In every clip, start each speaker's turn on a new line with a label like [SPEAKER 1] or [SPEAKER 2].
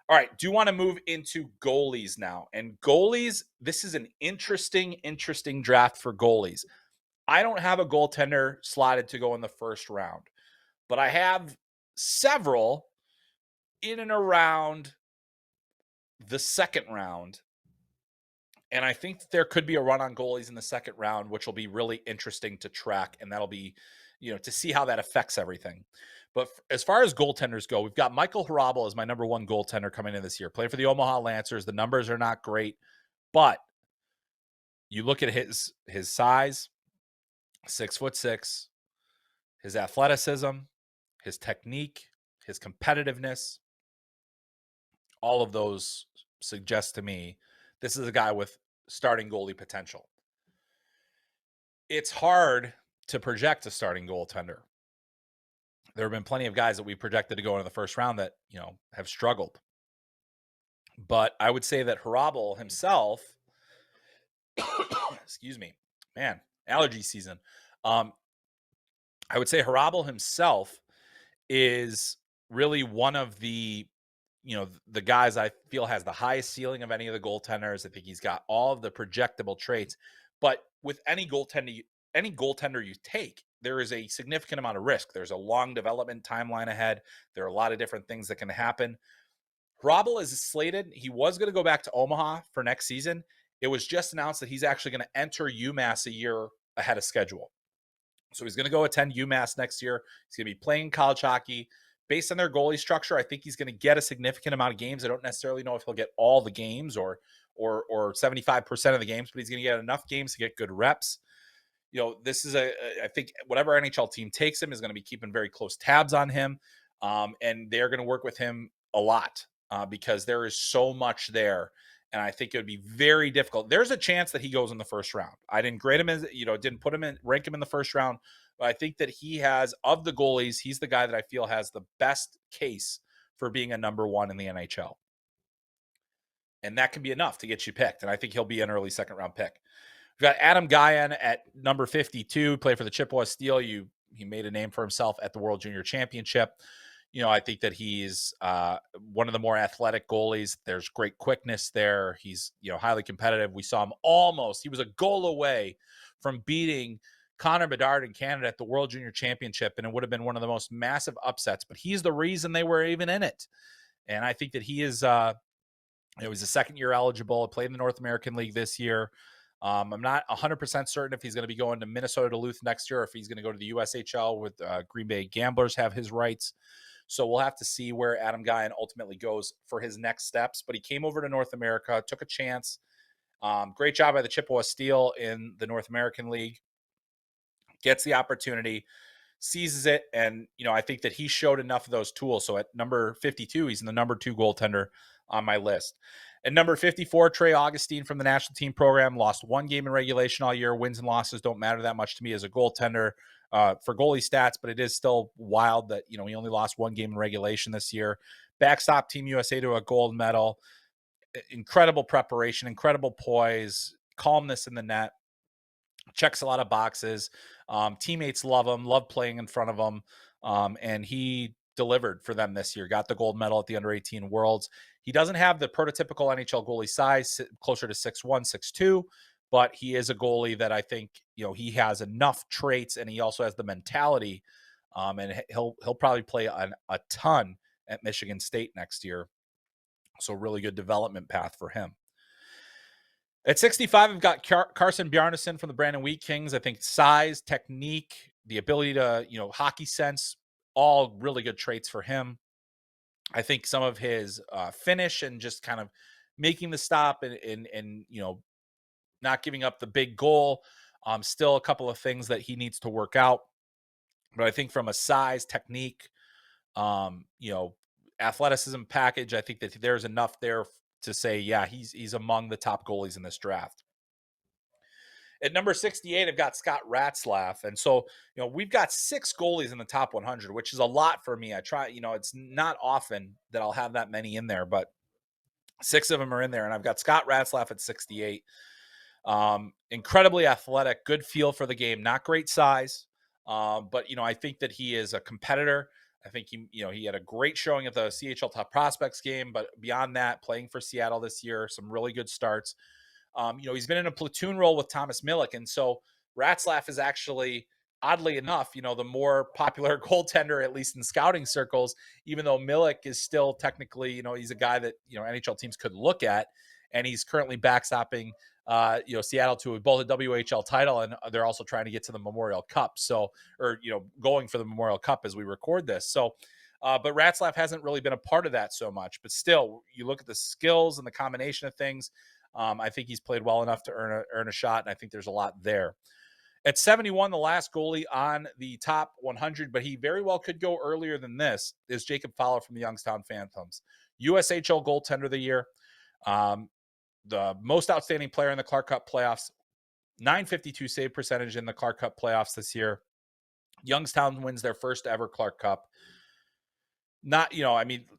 [SPEAKER 1] All right, do want to move into goalies now. And goalies, this is an interesting draft for goalies. I don't have a goaltender slotted to go in the first round, but I have several in and around the second round. And I think there could be a run on goalies in the second round, which will be really interesting to track. And that'll be, to see how that affects everything. But as far as goaltenders go, we've got Michael Hrabal as my number one goaltender coming in this year. Played for the Omaha Lancers. The numbers are not great, but you look at his size, 6'6", his athleticism, his technique, his competitiveness, all of those suggest to me this is a guy with starting goalie potential. It's hard to project a starting goaltender. There have been plenty of guys that we projected to go into the first round that, have struggled. But I would say that Hrabal himself, excuse me, man, allergy season. I would say Hrabal himself is really one of the guys I feel has the highest ceiling of any of the goaltenders. I think he's got all of the projectable traits, but with any goaltender you take, there is a significant amount of risk. There's a long development timeline ahead. There are a lot of different things that can happen. Hrabal is slated. He was going to go back to Omaha for next season. It was just announced that he's actually going to enter UMass a year ahead of schedule. So he's going to go attend UMass next year. He's going to be playing college hockey. Based on their goalie structure, I think he's going to get a significant amount of games. I don't necessarily know if he'll get all the games or 75% of the games, but he's going to get enough games to get good reps. This is I think whatever NHL team takes him is going to be keeping very close tabs on him. And they're going to work with him a lot because there is so much there. And I think it would be very difficult. There's a chance that he goes in the first round. I didn't grade him as, didn't put him in, rank him in the first round. But I think that he has, of the goalies, he's the guy that I feel has the best case for being a number one in the NHL. And that can be enough to get you picked. And I think he'll be an early second round pick. We've got Adam Gajan at number 52, played for the Chippewa Steel. He made a name for himself at the World Junior Championship. I think that he's one of the more athletic goalies. There's great quickness there. He's, highly competitive. We saw him he was a goal away from beating Connor Bedard in Canada at the World Junior Championship, and it would have been one of the most massive upsets, but he's the reason they were even in it. And I think that he is, he's a second year eligible, played in the North American League this year. I'm not 100% certain if he's going to be going to Minnesota Duluth next year, or if he's going to go to the USHL with Green Bay Gamblers have his rights. So we'll have to see where Adam Gajan ultimately goes for his next steps. But he came over to North America, took a chance. Great job by the Chippewa Steel in the North American League. Gets the opportunity, seizes it, and I think that he showed enough of those tools. So at number 52, he's in the number 2 goaltender on my list. At number 54, Trey Augustine from the national team program, lost one game in regulation all year. Wins and losses don't matter that much to me as a goaltender for goalie stats, but it is still wild that he only lost one game in regulation this year. Backstop Team USA to a gold medal. Incredible preparation, incredible poise, calmness in the net. Checks a lot of boxes. Teammates love him, love playing in front of him. And he delivered for them this year, got the gold medal at the under-18 Worlds. He doesn't have the prototypical NHL goalie size, closer to 6'1", 6'2", but he is a goalie that I think, he has enough traits, and he also has the mentality. And he'll probably play a ton at Michigan State next year. So really good development path for him. At 65, I've got Carson Bjarnason from the Brandon Wheat Kings. I think size, technique, the ability to, hockey sense, all really good traits for him. I think some of his finish and just kind of making the stop and not giving up the big goal, still a couple of things that he needs to work out. But I think from a size, technique, athleticism package, I think that there's enough there to say, yeah, he's among the top goalies in this draft. At number 68, I've got Scott Ratzlaff. And so, we've got 6 goalies in the top 100, which is a lot for me. I try, it's not often that I'll have that many in there, but 6 of them are in there. And I've got Scott Ratzlaff at 68. Incredibly athletic, good feel for the game, not great size. But, I think that he is a competitor. I think he had a great showing at the CHL Top Prospects game, but beyond that, playing for Seattle this year, some really good starts. He's been in a platoon role with Thomas Milik, and so Ratzlaff is actually, oddly enough, the more popular goaltender, at least in scouting circles, even though Milik is still technically, he's a guy that, NHL teams could look at, and he's currently backstopping, Seattle to both a WHL title, and they're also trying to get to the Memorial Cup. So, or, going for the Memorial Cup as we record this. So, but Ratzlaff hasn't really been a part of that so much, but still, you look at the skills and the combination of things. I think he's played well enough to earn a shot, and I think there's a lot there. At 71, the last goalie on the top 100, but he very well could go earlier than this, is Jacob Fowler from the Youngstown Phantoms. USHL goaltender of the year, the most outstanding player in the Clark Cup playoffs, .952 save percentage in the Clark Cup playoffs this year. Youngstown wins their first ever Clark Cup.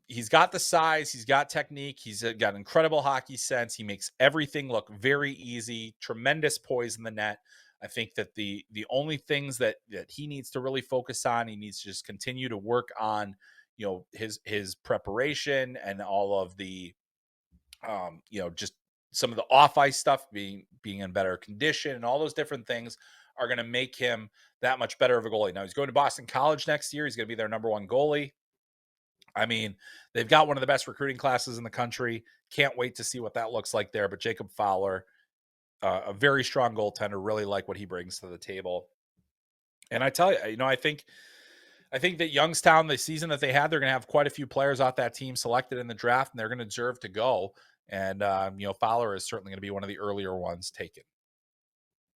[SPEAKER 1] He's got the size, he's got technique, he's got incredible hockey sense. He makes everything look very easy, tremendous poise in the net. I think that the only things that he needs to really focus on, he needs to just continue to work on, his preparation and all of the, just some of the off ice stuff, being in better condition, and all those different things are going to make him that much better of a goalie. Now he's going to Boston College next year. He's going to be their number one goalie. I mean, they've got one of the best recruiting classes in the country. Can't wait to see what that looks like there. But Jacob Fowler, a very strong goaltender, really like what he brings to the table. And I tell you, I think that Youngstown, the season that they had, they're going to have quite a few players off that team selected in the draft, and they're going to deserve to go. And, Fowler is certainly going to be one of the earlier ones taken.